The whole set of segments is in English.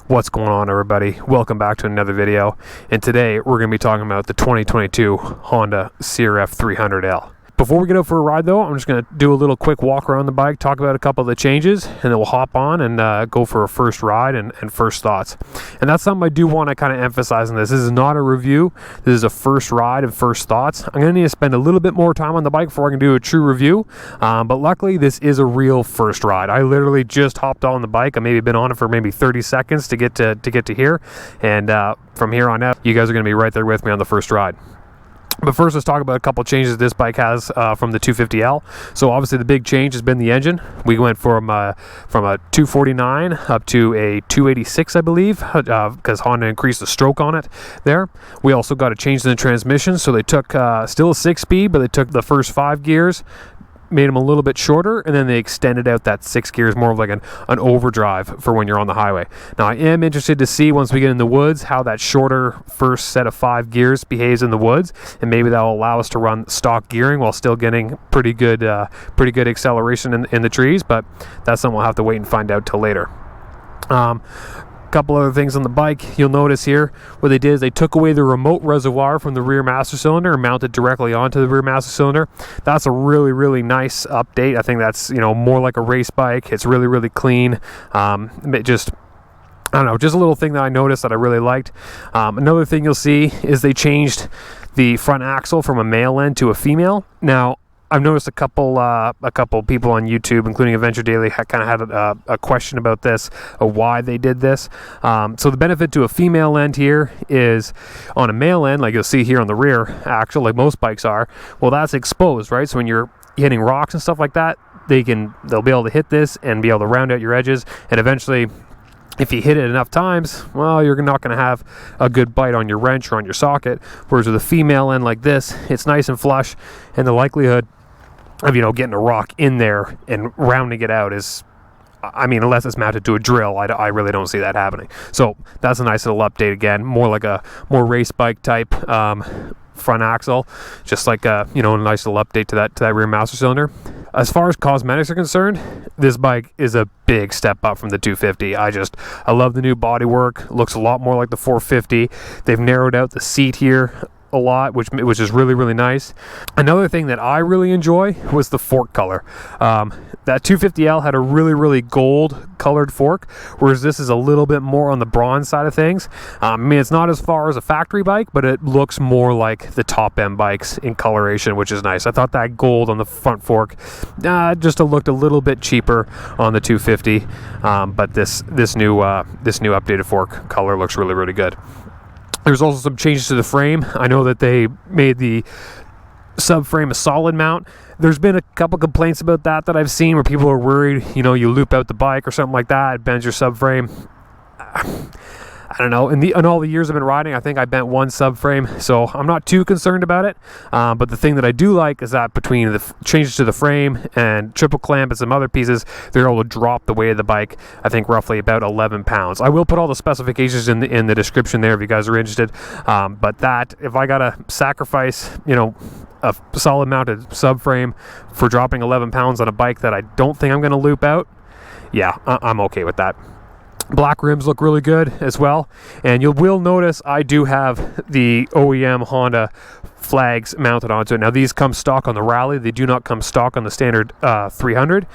What's going on, everybody? Welcome back to another video, and today we're going to be talking about the 2022 Honda CRF300L. Before we get out for a ride though, I'm just going to do a little quick walk around the bike, talk about a couple of the changes, and then we'll hop on and go for a first ride and first thoughts. And that's something I do want to kind of emphasize in this. This is not a review. This is a first ride and first thoughts. I'm going to need to spend a little bit more time on the bike before I can do a true review, but luckily this is a real first ride. I literally just hopped on the bike. I maybe been on it for maybe 30 seconds to get to here, and from here on out, you guys are going to be right there with me on the first ride. But first, let's talk about a couple changes this bike has from the 250L. So obviously the big change has been the engine. We went from a 249 up to a 286, I believe, because Honda increased the stroke on it there. We also got a change in the transmission. So they took still a 6-speed, but they took the first 5 gears, made them a little bit shorter, and then they extended out that 6 gears, more of like an overdrive for when you're on the highway. Now I am interested to see, once we get in the woods, how that shorter first set of 5 gears behaves in the woods, and maybe that will allow us to run stock gearing while still getting pretty good acceleration in the trees. But that's something we'll have to wait and find out till later. Couple other things on the bike you'll notice here. What they did is they took away the remote reservoir from the rear master cylinder and mounted directly onto the rear master cylinder. That's a really nice update. I think that's, more like a race bike. It's really clean. It just, I don't know, just a little thing that I noticed that I really liked. Another thing you'll see is they changed the front axle from a male end to a female. Now I've noticed a couple people on YouTube, including Adventure Daily, kind of had a question about this, why they did this. So the benefit to a female end here is, on a male end, like you'll see here on the rear axle, like most bikes are, well, that's exposed, right? So when you're hitting rocks and stuff like that, they'll be able to hit this and be able to round out your edges, and eventually, if you hit it enough times, well, you're not going to have a good bite on your wrench or on your socket. Whereas with a female end like this, it's nice and flush, and the likelihood of getting a rock in there and rounding it out is, I mean, unless it's mounted to a drill, I really don't see that happening. So that's a nice little update. Again, more like a race bike type front axle, just like a nice little update to that rear master cylinder. As far as cosmetics are concerned, this bike is a big step up from the 250. I love the new bodywork. Looks a lot more like the 450. They've narrowed out the seat here a lot, which is really nice. Another thing that I really enjoy was the fork color. That 250L had a really gold colored fork, whereas this is a little bit more on the bronze side of things. I mean, it's not as far as a factory bike, but it looks more like the top end bikes in coloration, which is nice. I thought that gold on the front fork just looked a little bit cheaper on the 250, but this new updated fork color looks really good. There's also some changes to the frame. I know that they made the subframe a solid mount. There's been a couple complaints about that I've seen, where people are worried, you loop out the bike or something like that, it bends your subframe. I don't know. In all the years I've been riding, I think I bent one subframe, so I'm not too concerned about it. But the thing that I do like is that between the changes to the frame and triple clamp and some other pieces, they're able to drop the weight of the bike, I think roughly about 11 pounds. I will put all the specifications in the description there if you guys are interested. But that, if I gotta sacrifice, a solid mounted subframe for dropping 11 pounds on a bike that I don't think I'm going to loop out, yeah, I'm okay with that. Black rims look really good as well, and you will notice I do have the OEM Honda flags mounted onto it. Now these come stock on the Rally, they do not come stock on the standard 300.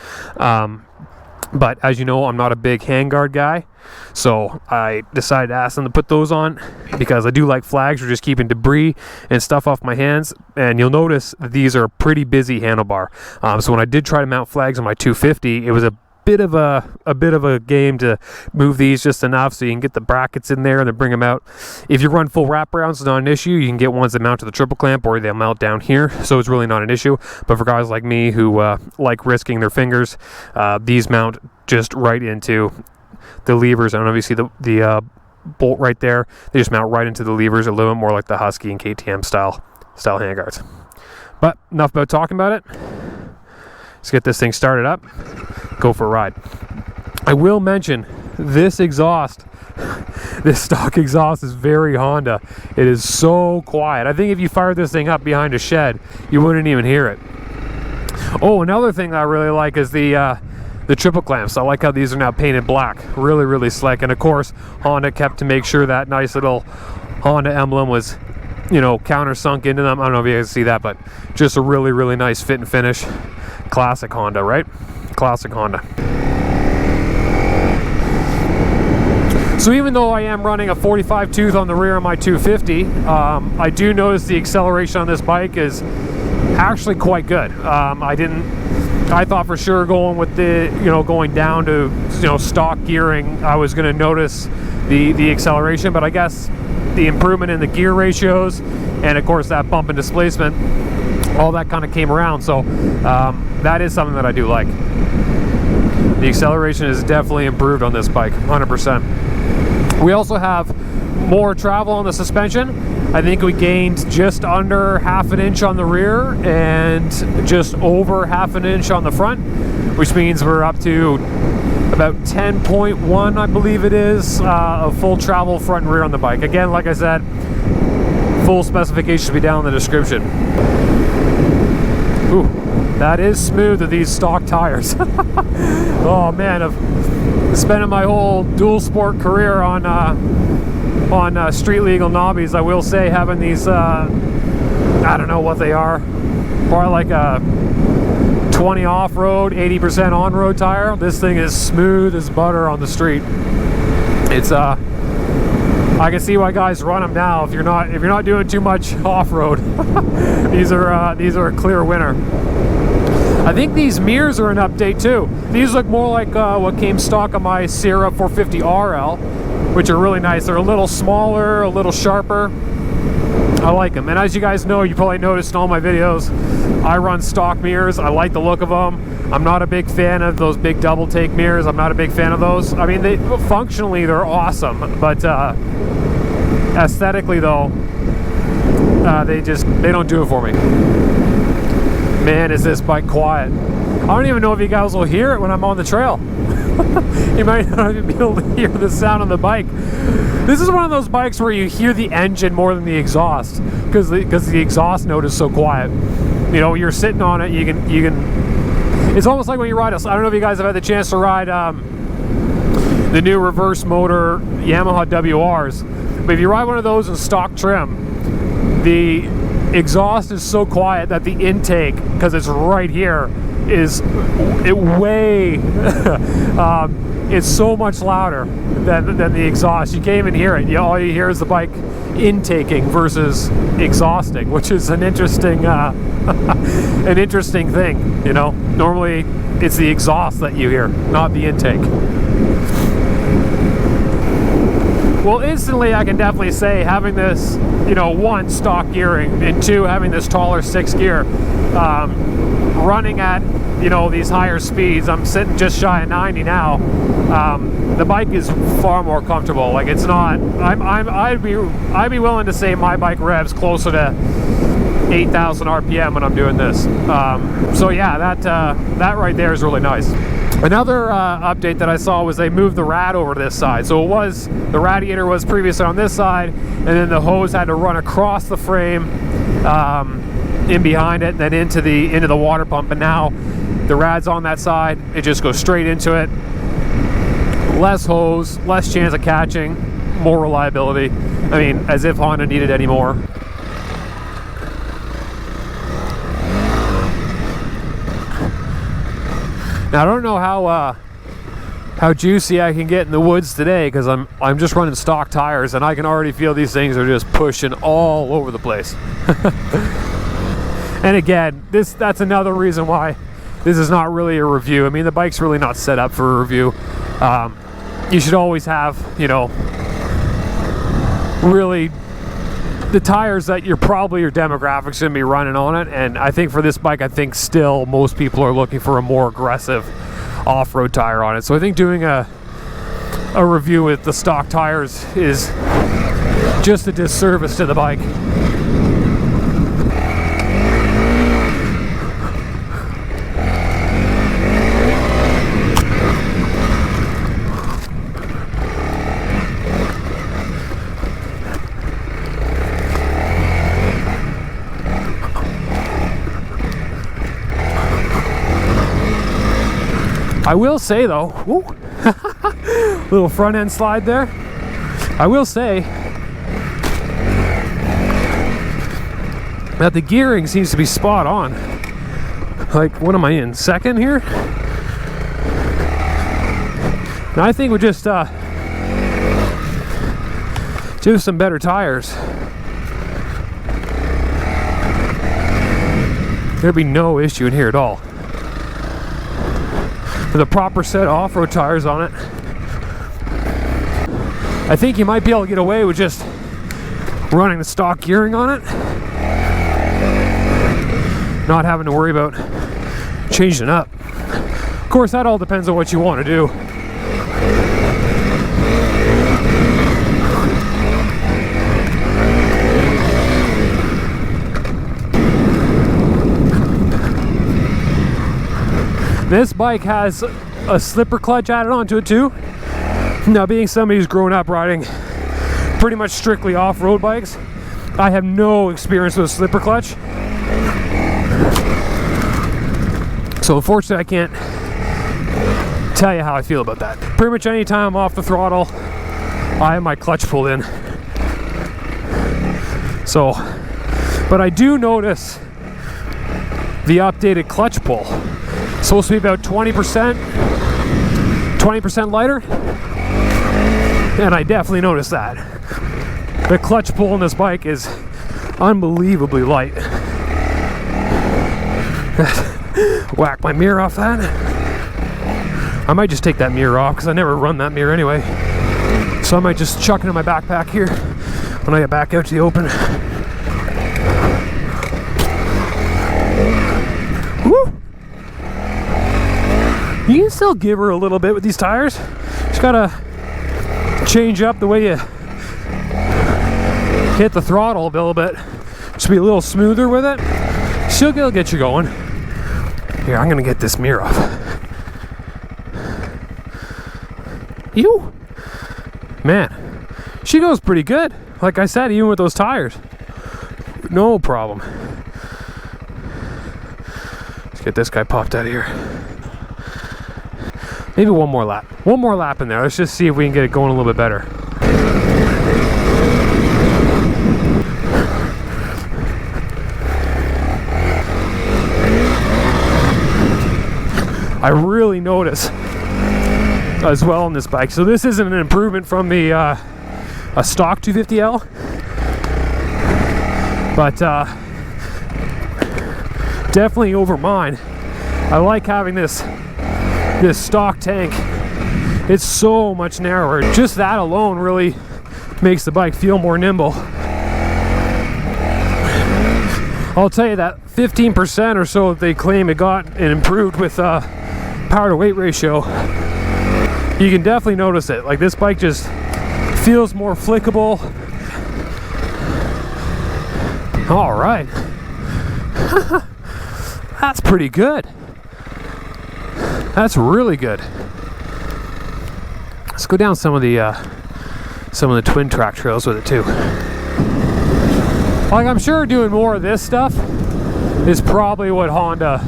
But as you know, I'm not a big handguard guy, so I decided to ask them to put those on because I do like flags for just keeping debris and stuff off my hands. And you'll notice that these are a pretty busy handlebar. So when I did try to mount flags on my 250, it was a bit of a game to move these just enough so you can get the brackets in there and then bring them out. If you run full wraparounds, it's not an issue. You can get ones that mount to the triple clamp, or they'll mount down here, so it's really not an issue. But for guys like me who like risking their fingers, these mount just right into the levers. I don't know if you see the bolt right there. They just mount right into the levers, a little bit more like the Husky and KTM style handguards. But enough about talking about it. Let's get this thing started up, go for a ride. I will mention this exhaust, this stock exhaust is very Honda. It is so quiet. I think if you fired this thing up behind a shed, you wouldn't even hear it. Oh, another thing that I really like is the the triple clamps. I like how these are now painted black. Really, really slick. And of course, Honda kept to make sure that nice little Honda emblem was, you know, countersunk into them. I don't know if you guys see that, but just a really, really nice fit and finish. Classic Honda, right? Classic Honda. So even though I am running a 45 tooth on the rear of my 250, I do notice the acceleration on this bike is actually quite good. I thought for sure going with the, you know, going down to, you know, stock gearing, I was going to notice the acceleration, but I guess the improvement in the gear ratios and of course that bump and displacement, all that kind of came around. So that is something that I do like. The acceleration is definitely improved on this bike, 100%. We also have more travel on the suspension. I think we gained just under half an inch on the rear and just over half an inch on the front, which means we're up to about 10.1, I believe it is, of full travel front and rear on the bike. Again, like I said, full specifications will be down in the description. Ooh, that is smooth with these stock tires. Oh man, I've spent my whole dual sport career on street legal knobbies. I will say having these, I don't know what they are, probably like a 20 off-road, 80% on-road tire. This thing is smooth as butter on the street. It's I can see why guys run them now. If you're not doing too much off-road, these are a clear winner. I think these mirrors are an update too. These look more like what came stock on my CRF400L, which are really nice. They're a little smaller, a little sharper. I like them. And as you guys know, you probably noticed in all my videos, I run stock mirrors. I like the look of them. I'm not a big fan of those big double take mirrors. I'm not a big fan of those. I mean, functionally they're awesome, but aesthetically though, they don't do it for me. Man, is this bike quiet. I don't even know if you guys will hear it when I'm on the trail. You might not even be able to hear the sound of the bike. This is one of those bikes where you hear the engine more than the exhaust, because the exhaust note is so quiet. You know, you're sitting on it, you can. It's almost like when you ride I don't know if you guys have had the chance to ride the new reverse motor Yamaha WRs, but if you ride one of those in stock trim, the exhaust is so quiet that the intake, because it's right here, it's so much louder than the exhaust. You can't even hear it. All you hear is the bike intaking versus exhausting, which is an interesting an interesting thing. You know, normally it's the exhaust that you hear, not the intake. Well, instantly I can definitely say having this, you know, one, stock gearing, and two, having this taller 6th gear, running at, you know, these higher speeds. I'm sitting just shy of 90 now. The bike is far more comfortable. Like, it's not. I'd be willing to say my bike revs closer to 8,000 RPM when I'm doing this. So yeah, that right there is really nice. Another update that I saw was they moved the rad over to this side. So the radiator was previously on this side, and then the hose had to run across the frame, in behind it, and then into the water pump. And now the rad's on that side. It just goes straight into it. Less hose, less chance of catching, more reliability. I mean, as if Honda needed any more. Now, I don't know how juicy I can get in the woods today, because I'm just running stock tires, and I can already feel these things are just pushing all over the place. And again, that's another reason why this is not really a review. I mean, the bike's really not set up for a review. You should always have, you know, really the tires that your demographics going to be running on it. And I think for this bike, I think still most people are looking for a more aggressive off-road tire on it. So I think doing a review with the stock tires is just a disservice to the bike. I I will say though, little front end slide there. I will say that the gearing seems to be spot on. Like, what am I in? Second here? And I think with just some better tires, there'd be no issue in here at all. With a proper set of off-road tires on it, I think you might be able to get away with just running the stock gearing on it, not having to worry about changing it up. Of course, that all depends on what you want to do. This bike has a slipper clutch added onto it too. Now, being somebody who's grown up riding pretty much strictly off-road bikes, I have no experience with a slipper clutch. So unfortunately, I can't tell you how I feel about that. Pretty much any time I'm off the throttle, I have my clutch pulled in. So, but I do notice the updated clutch pull. It's supposed to be about 20% lighter, and I definitely noticed that. The clutch pull on this bike is unbelievably light. Whack my mirror off that. I might just take that mirror off because I never run that mirror anyway. So I might just chuck it in my backpack here when I get back out to the open. Woo! You can still give her a little bit with these tires. Just gotta change up the way you hit the throttle a little bit. Just be a little smoother with it. She'll get you going. Here, I'm gonna get this mirror off. Ew! Man, she goes pretty good. Like I said, even with those tires. No problem. Let's get this guy popped out of here. Maybe one more lap. One more lap in there. Let's just see if we can get it going a little bit better. I really notice as well on this bike. So this isn't an improvement from the a stock 250L, but definitely over mine. I like having this stock tank. It's so much narrower. Just that alone really makes the bike feel more nimble. I'll tell you that 15% or so that they claim it got and improved with power to weight ratio, you can definitely notice it. Like, this bike just feels more flickable. All right. That's pretty good. That's really good. Let's go down some of the twin track trails with it too. Like, I'm sure doing more of this stuff is probably what Honda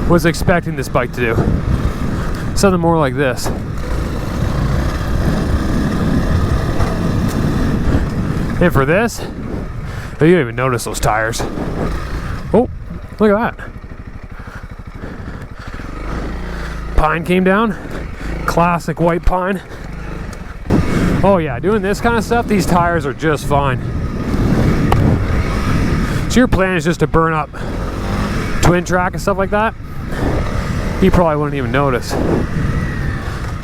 was expecting this bike to do. Something more like this. And for this, you don't even notice those tires. Oh, look at that. Pine came down. Classic white pine. Oh yeah, doing this kind of stuff, these tires are just fine. So your plan is just to burn up twin track and stuff like that? You probably wouldn't even notice.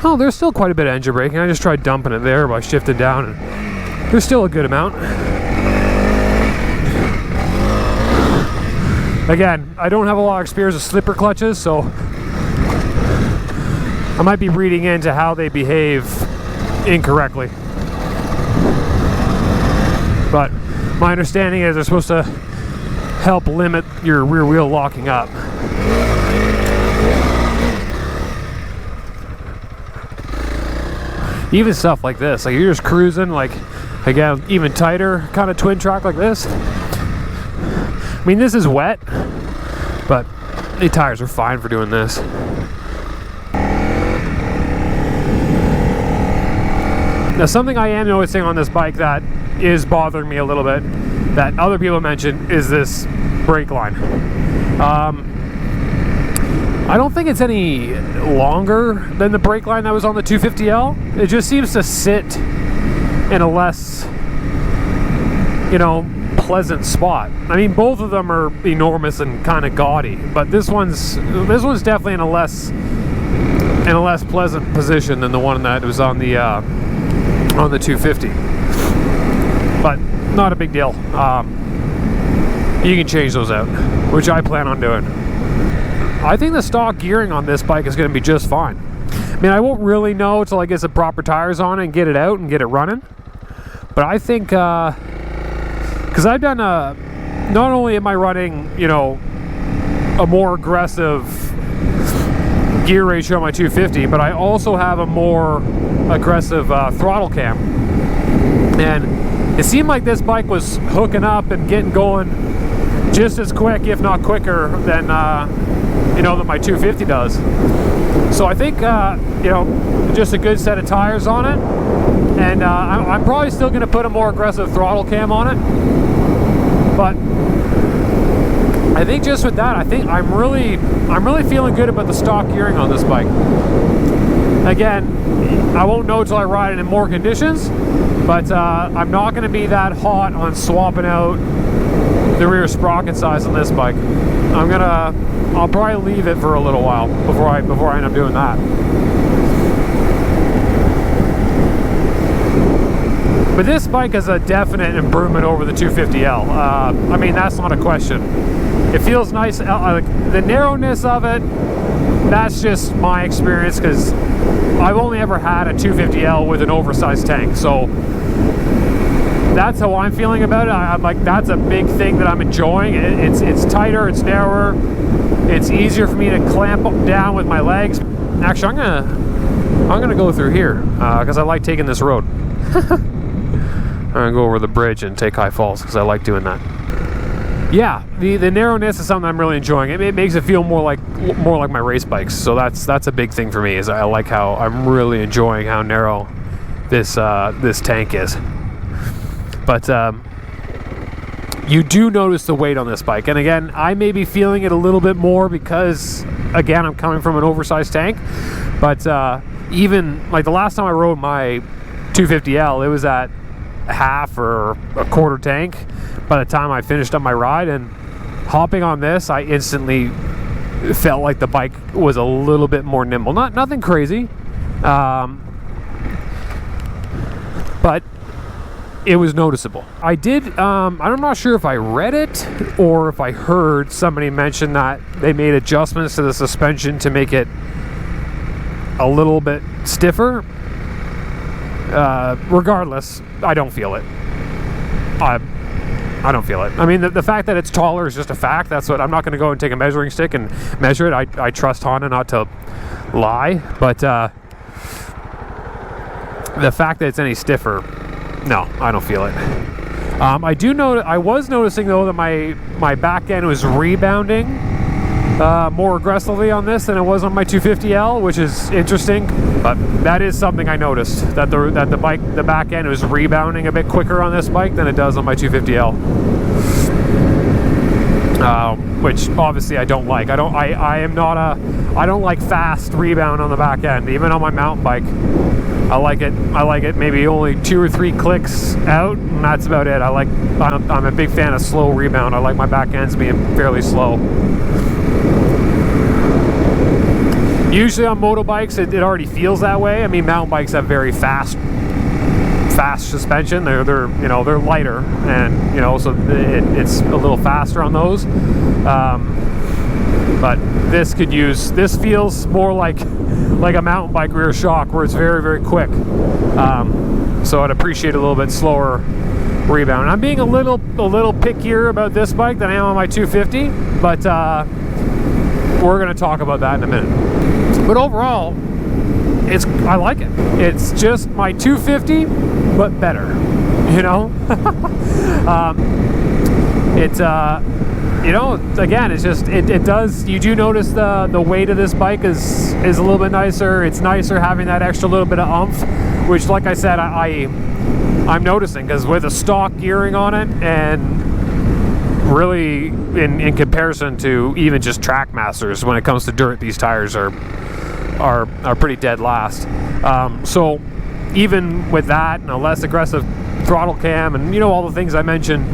Oh, there's still quite a bit of engine braking. I just tried dumping it there by shifting down, and there's still a good amount. Again, I don't have a lot of experience with slipper clutches, so I might be reading into how they behave incorrectly. But my understanding is they're supposed to help limit your rear wheel locking up. Even stuff like this, like you're just cruising, like, again, even tighter kind of twin track like this. I mean, this is wet, but The tires are fine for doing this. Now, something I am noticing on this bike that is bothering me a little bit, that other people mentioned, is this brake line. I don't think it's any longer than the brake line that was on the 250L. It just seems to sit in a less, you know, pleasant spot. I mean, both of them are enormous and kind of gaudy, but this one's definitely in a less pleasant position than the one that was on the 250. But not a big deal. You can change those out, which I plan on doing. I think the stock gearing on this bike is going to be just fine. I mean, I won't really know until I get some proper tires on it and get it out and get it running. But I think, because I've done not only am I running, you know, a more aggressive gear ratio on my 250, but I also have a more aggressive throttle cam. And it seemed like this bike was hooking up and getting going just as quick, if not quicker, than you know, that my 250 does. So I think you know, just a good set of tires on it, and I'm probably still going to put a more aggressive throttle cam on it. But I think just with that, I think I'm really feeling good about the stock gearing on this bike. Again, I won't know until I ride it in more conditions, but I'm not going to be that hot on swapping out the rear sprocket size on this bike. I'll probably leave it for a little while before I end up doing that. But this bike is a definite improvement over the 250L. I mean, that's not a question. It feels nice. The narrowness of it, that's just my experience, because I've only ever had a 250L with an oversized tank. So that's how I'm feeling about it. I'm like, that's a big thing that I'm enjoying. It's tighter, it's narrower, it's easier for me to clamp down with my legs. Actually, I'm gonna go through here because I like taking this road. I'm gonna go over the bridge and take high falls because I like doing that. Yeah, the narrowness is something I'm really enjoying. It makes it feel more like my race bikes. So that's a big thing for me. Is I like how I'm really enjoying how narrow this tank is. But you do notice the weight on this bike, and again, I may be feeling it a little bit more because, again, I'm coming from an oversized tank. But even like the last time I rode my 250L, it was at half or a quarter tank by the time I finished up my ride, and hopping on this, I instantly felt like the bike was a little bit more nimble. Nothing crazy, but it was noticeable. I did, I'm not sure if I read it or if I heard somebody mention that they made adjustments to the suspension to make it a little bit stiffer. Regardless, I don't feel it. I don't feel it. I mean, the fact that it's taller is just a fact. That's what, I'm not going to go and take a measuring stick and measure it. I trust Honda not to lie, but the fact that it's any stiffer, no, I don't feel it. I do know. I was noticing though that my back end was rebounding more aggressively on this than it was on my 250L, which is interesting. But that is something I noticed, that the back end was rebounding a bit quicker on this bike than it does on my 250L. Which obviously I don't like. I don't like fast rebound on the back end, even on my mountain bike. I like it maybe only 2 or 3 clicks out, and that's about it. I'm a big fan of slow rebound. I like my back ends being fairly slow. Usually on motorbikes, it already feels that way. I mean, mountain bikes have very fast suspension. They're lighter, and so it's a little faster on those. But this feels more like a mountain bike rear shock, where it's very, very quick. So I'd appreciate a little bit slower rebound. I'm being a little pickier about this bike than I am on my 250, but we're going to talk about that in a minute. But overall, I like it. It's just my 250, but better. you know, again, it's just, it does, you do notice the weight of this bike is a little bit nicer. It's nicer having that extra little bit of oomph, which, like I said, I'm noticing, because with the stock gearing on it, and really in comparison to even just Trackmasters, when it comes to dirt, these tires are pretty dead last. So even with that and a less aggressive throttle cam and, you know, all the things I mentioned,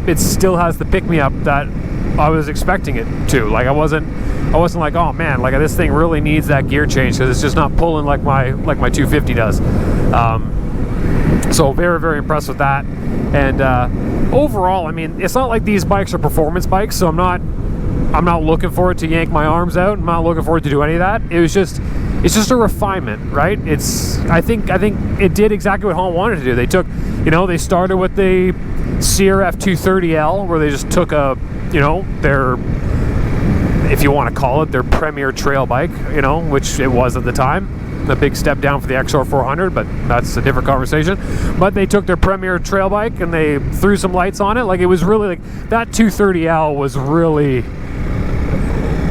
it still has the pick-me-up that I was expecting it to. Like, I wasn't like, oh man, like this thing really needs that gear change, because it's just not pulling like my 250 does. So very, very impressed with that. And overall, I mean, it's not like these bikes are performance bikes, so I'm not looking for it to yank my arms out. I'm not looking for it to do any of that. It's just a refinement, right? I think it did exactly what Honda wanted to do. They took, you know, they started with the CRF300L, where they just took their, if you want to call it, their premier trail bike, you know, which it was at the time. A big step down for the XR400, but that's a different conversation. But they took their premier trail bike and they threw some lights on it. Like, it was really like, that 230L was really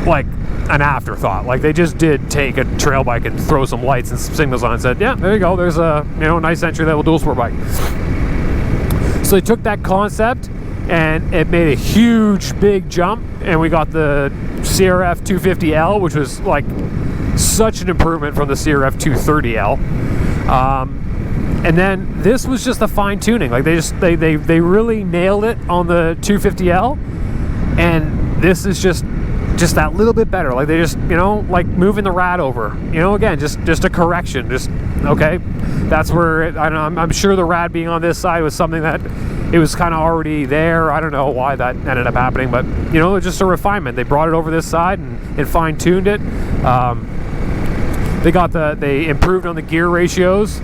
like an afterthought. Like, they just did take a trail bike and throw some lights and some signals on it and said, yeah, there you go, there's a, you know, nice entry level dual sport bike. So they took that concept and it made a huge big jump, and we got the CRF250L, which was like such an improvement from the CRF230L. And then this was just a fine tuning. Like, they really nailed it on the 250L, and this is just that little bit better. Like, they just, you know, like moving the rad over, you know, again, just a correction. Just okay, that's where I don't know, I'm sure the rad being on this side was something that it was kind of already there. I don't know why that ended up happening, but, you know, just a refinement. They brought it over this side and fine tuned it. They improved on the gear ratios.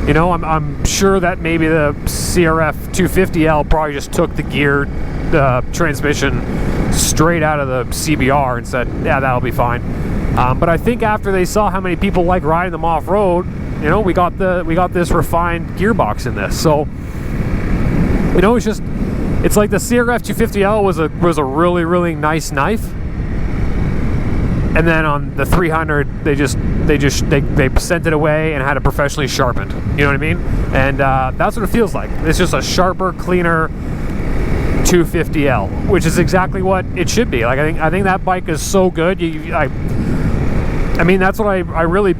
You know, I'm sure that maybe the CRF250L probably just took the gear transmission straight out of the CBR and said, yeah, that'll be fine. But I think after they saw how many people like riding them off road, you know, we got this refined gearbox in this. So, you know, it's like the CRF250L was a really, really nice knife. And then on the 300, they sent it away and had it professionally sharpened. You know what I mean? And that's what it feels like. It's just a sharper, cleaner 250L, which is exactly what it should be. Like, I think that bike is so good. I mean, that's what I really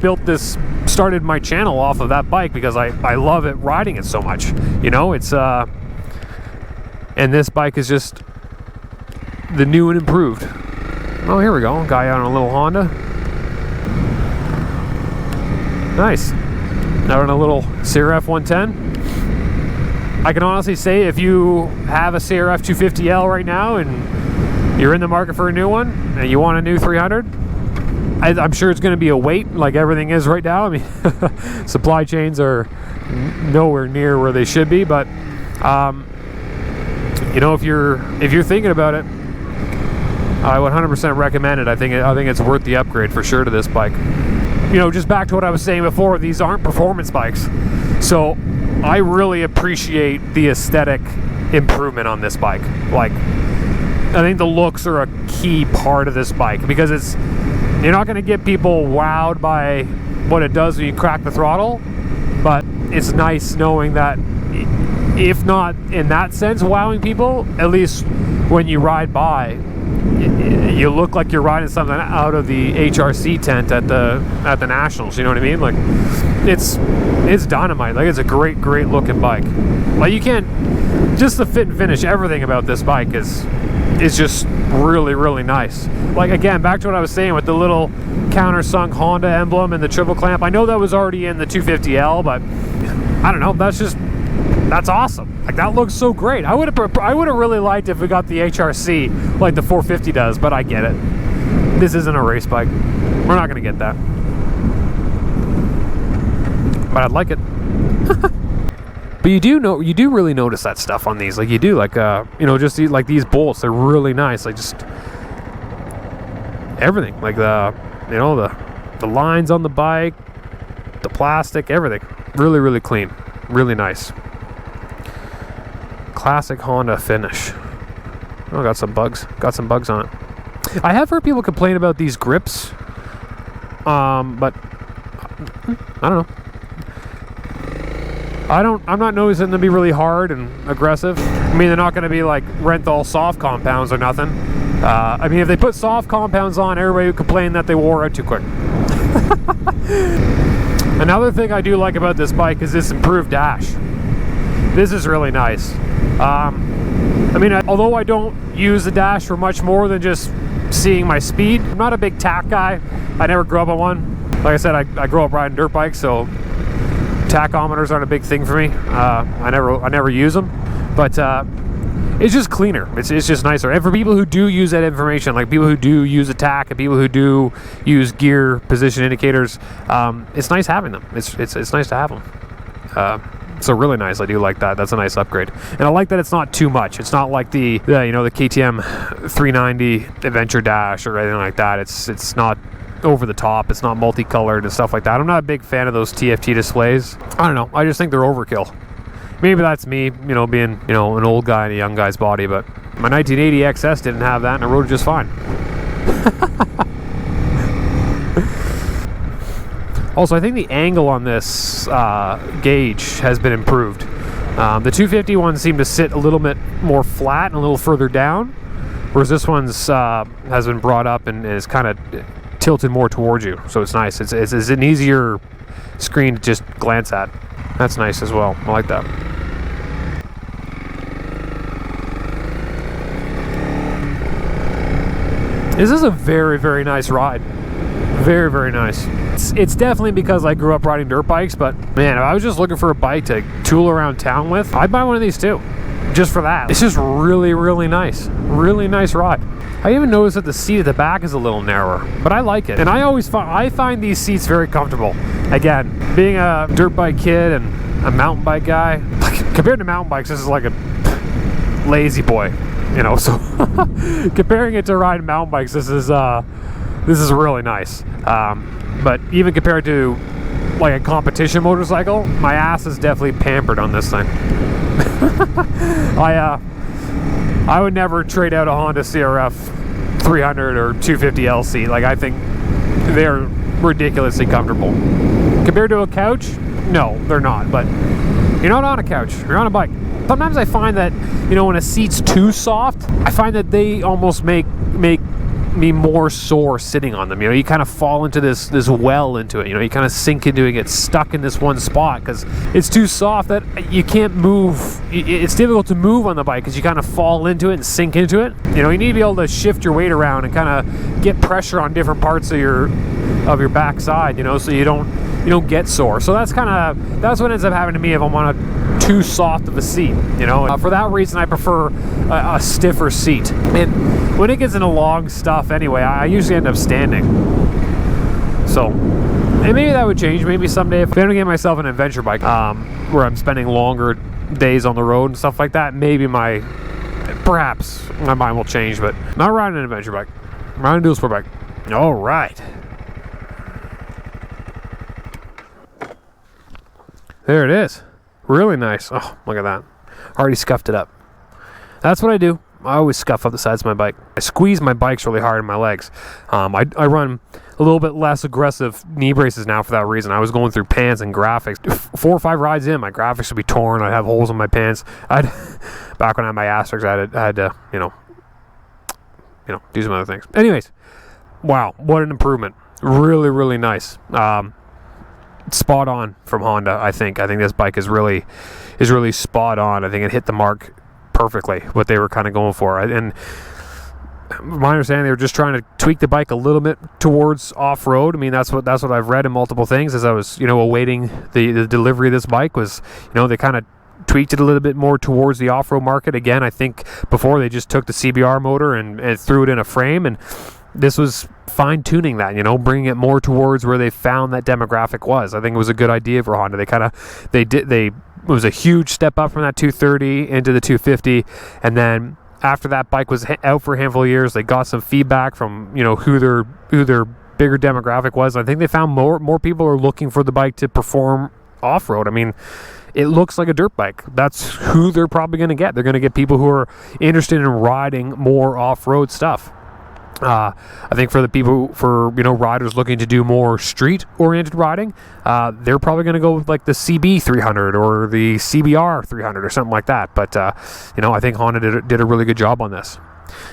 started my channel off of that bike, because I love it, riding it so much. You know, it's and this bike is just the new and improved. Oh, here we go. Guy out on a little Honda. Nice. Out on a little CRF 110. I can honestly say, if you have a CRF 250L right now and you're in the market for a new one and you want a new 300, I'm sure it's going to be a wait, like everything is right now. I mean, supply chains are nowhere near where they should be, but you know, if you're thinking about it, I would 100% recommend it. I think it's worth the upgrade for sure to this bike. You know, just back to what I was saying before, these aren't performance bikes. So I really appreciate the aesthetic improvement on this bike. Like, I think the looks are a key part of this bike, because you're not going to get people wowed by what it does when you crack the throttle, but it's nice knowing that, if not in that sense wowing people, at least when you ride by, you look like you're riding something out of the HRC tent at the Nationals. You know what I mean? Like, it's dynamite. Like, it's a great looking bike. Like, you can't, just the fit and finish, everything about this bike is just really, really nice. Like, again, back to what I was saying with the little countersunk Honda emblem and the triple clamp. I know that was already in the 250L, but I don't know, that's awesome. Like, that looks so great. I would have really liked if we got the HRC like the 450 does, but I get it. This isn't a race bike. We're not gonna get that. But I'd like it. But you do really notice that stuff on these. Like, you do, like, you know, just like these bolts, they're really nice. Like, just everything. Like, you know, the lines on the bike, the plastic, everything. Really, really clean. Really nice. Classic Honda finish. Oh, got some bugs on it. I have heard people complain about these grips, but I don't know. I'm not noticing them to be really hard and aggressive. I mean, they're not going to be like Renthal soft compounds or nothing. I mean, if they put soft compounds on, everybody would complain that they wore out too quick. Another thing I do like about this bike is this improved dash. This is really nice. I mean, although I don't use the dash for much more than just seeing my speed, I'm not a big tack guy. I never grew up on one. Like I said, I grew up riding dirt bikes, so tachometers aren't a big thing for me. I never use them, but it's just cleaner. It's just nicer. And for people who do use that information, like people who do use a tack and people who do use gear position indicators, it's nice having them. It's nice to have them. So really nice. I do like that. That's a nice upgrade, and I like that it's not too much. It's not like the KTM-390 Adventure Dash or anything like that. It's not over the top. It's not multicolored and stuff like that. I'm not a big fan of those TFT displays. I don't know. I just think they're overkill. Maybe that's me, being, an old guy in a young guy's body, but my 1980 XS didn't have that and I rode it just fine. Also, I think the angle on this gauge has been improved. The 250 ones seem to sit a little bit more flat and a little further down, whereas this one's has been brought up and is kind of tilted more towards you, so it's nice. It's an easier screen to just glance at. That's nice as well. I like that. This is a very, very nice ride. Very, very nice. It's definitely because I grew up riding dirt bikes, but man, if I was just looking for a bike to tool around town with, I'd buy one of these too. Just for that. It's just really, really nice. Really nice ride. I even noticed that the seat at the back is a little narrower, but I like it. And I find these seats very comfortable. Again, being a dirt bike kid and a mountain bike guy, compared to mountain bikes, this is like a lazy boy, so comparing it to riding mountain bikes, this is really nice. But even compared to like a competition motorcycle, my ass is definitely pampered on this thing. I would never trade out a Honda CRF300 or 250L seat. Like, I think they're ridiculously comfortable. Compared to a couch, no, they're not. But you're not on a couch, you're on a bike. Sometimes I find that, when a seat's too soft, I find that they almost make me more sore sitting on them. You kind of fall into this well into it. You kind of sink into it, get stuck in this one spot because it's too soft that you can't move. It's difficult to move on the bike because you kind of fall into it and sink into it. You need to be able to shift your weight around and kind of get pressure on different parts of your backside, so you don't get sore. So that's what ends up happening to me if I'm on a too soft of a seat. For that reason, I prefer a stiffer seat. And when it gets into long stuff anyway, I usually end up standing. So, and maybe that would change. Maybe someday if I don't get myself an adventure bike, where I'm spending longer days on the road and stuff like that, maybe perhaps my mind will change. But not riding an adventure bike. I'm riding a dual sport bike. All right. There it is. Really nice. Oh, look at that. Already scuffed it up. That's what I do. I always scuff up the sides of my bike. I squeeze my bikes really hard in my legs. I run a little bit less aggressive knee braces now for that reason. I was going through pants and graphics. 4 or 5 rides in, my graphics would be torn. I'd have holes in my pants. Back when I had my asterisks, I had to, do some other things. Anyways, wow, what an improvement. Really, really nice. Spot on from Honda, I think. I think this bike is really spot on. I think it hit the mark perfectly, what they were kind of going for. And my understanding, they were just trying to tweak the bike a little bit towards off-road. I mean, that's what I've read in multiple things as I was, awaiting the delivery of this bike was, they kind of tweaked it a little bit more towards the off-road market. Again, I think before they just took the CBR motor and threw it in a frame, and this was fine-tuning that, bringing it more towards where they found that demographic was. I think it was a good idea for Honda. It was a huge step up from that 230 into the 250, and then after that bike was out for a handful of years, they got some feedback from who their bigger demographic was. I think they found more people are looking for the bike to perform off-road. I mean, it looks like a dirt bike. That's who they're probably going to get. They're going to get people who are interested in riding more off-road stuff. I think for the people, for riders looking to do more street-oriented riding, they're probably going to go with like the CB300 or the CBR300 or something like that. But I think Honda did a really good job on this.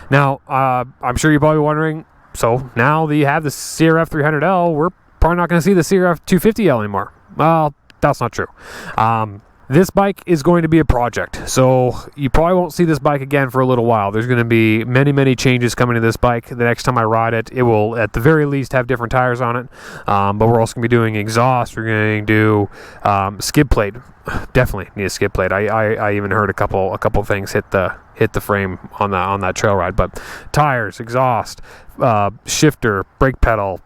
Now, I'm sure you're probably wondering, so now that you have the CRF300L, we're probably not going to see the CRF250L anymore. Well, that's not true. This bike is going to be a project, so you probably won't see this bike again for a little while. There's going to be many changes coming to this bike. The next time I ride it, it will at the very least have different tires on it, but we're also going to be doing exhaust. We're going to do skid plate. Definitely need a skid plate. I even heard a couple things hit the frame on that trail ride, but tires, exhaust, shifter, brake pedal.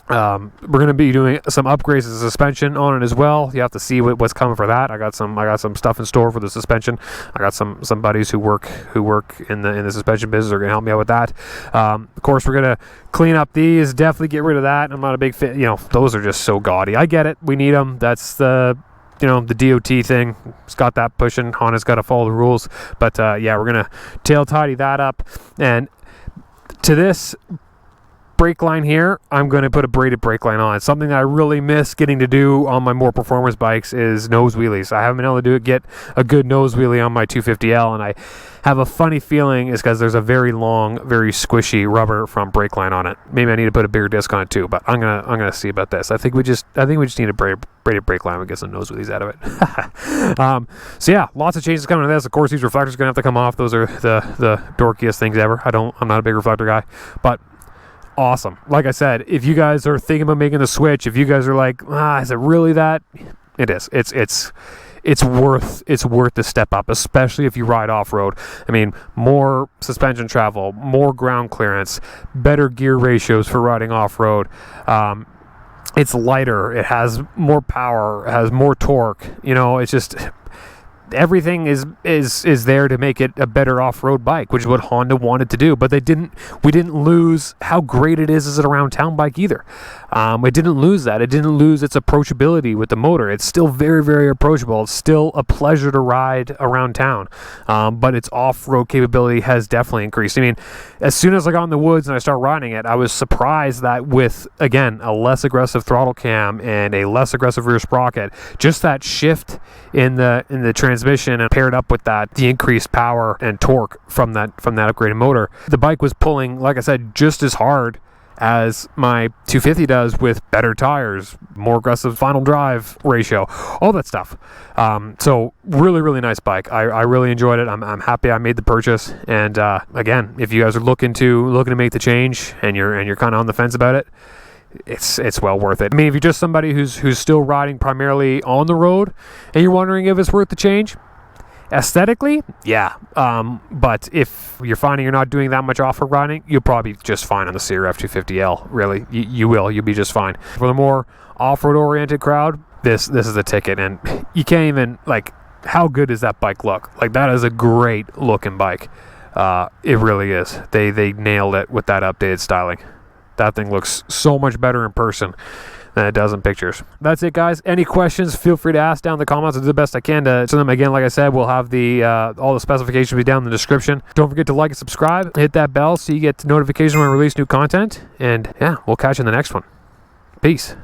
We're going to be doing some upgrades to the suspension on it as well. You have to see what's coming for that. I got some stuff in store for the suspension. I got some buddies who work in the suspension business are going to help me out with that. Of course, we're going to clean up these. Definitely get rid of that. I'm not a big fan. Those are just so gaudy. I get it. We need them. That's the DOT thing. It's got that pushing. Honda's got to follow the rules. But yeah, we're going to tail tidy that up. And to this brake line here, I'm going to put a braided brake line on. Something that I really miss getting to do on my more performance bikes is nose wheelies. I haven't been able to get a good nose wheelie on my 250L, and I have a funny feeling is because there's a very long, very squishy rubber front brake line on it. Maybe I need to put a bigger disc on it too, but I'm gonna see about this. I think we just need a braided brake line. We get some nose wheelies out of it. So yeah, lots of changes coming to this. Of course, these reflectors are gonna have to come off. Those are the dorkiest things ever. I'm not a big reflector guy, but awesome. Like I said, if you guys are thinking about making the switch, if you guys are like, is it really that? It is. It's worth the step up, especially if you ride off-road. I mean, more suspension travel, more ground clearance, better gear ratios for riding off-road. It's lighter. It has more power. It has more torque. It's just everything is there to make it a better off-road bike, which is what Honda wanted to do. But we didn't lose how great it is as an around town bike either. It didn't lose that. It didn't lose its approachability with the motor. It's still very, very approachable. It's still a pleasure to ride around town. But its off-road capability has definitely increased. I mean, as soon as I got in the woods and I started riding it, I was surprised that with, again, a less aggressive throttle cam and a less aggressive rear sprocket, just that shift in the transmission and paired up with that, the increased power and torque from that upgraded motor, the bike was pulling, like I said, just as hard as my 250 does with better tires, more aggressive final drive ratio, all that stuff. So really nice bike. I really enjoyed it. I'm happy I made the purchase. And again, if you guys are looking to make the change and you're kind of on the fence about it, it's well worth it. I mean, if you're just somebody who's still riding primarily on the road and you're wondering if it's worth the change, aesthetically, yeah. But if you're finding you're not doing that much off-road riding, you'll probably be just fine on the CRF250L. Really, you'll be just fine. For the more off-road oriented crowd, this is a ticket, and you can't even, like, how good does that bike look? Like, that is a great looking bike. It really is. They nailed it with that updated styling. That thing looks so much better in person than it does in pictures. That's it, guys. Any questions, feel free to ask down in the comments. I'll do the best I can to answer them. Again, like I said, we'll have all the specifications will be down in the description. Don't forget to like and subscribe. Hit that bell so you get notifications when I release new content. And yeah, we'll catch you in the next one. Peace.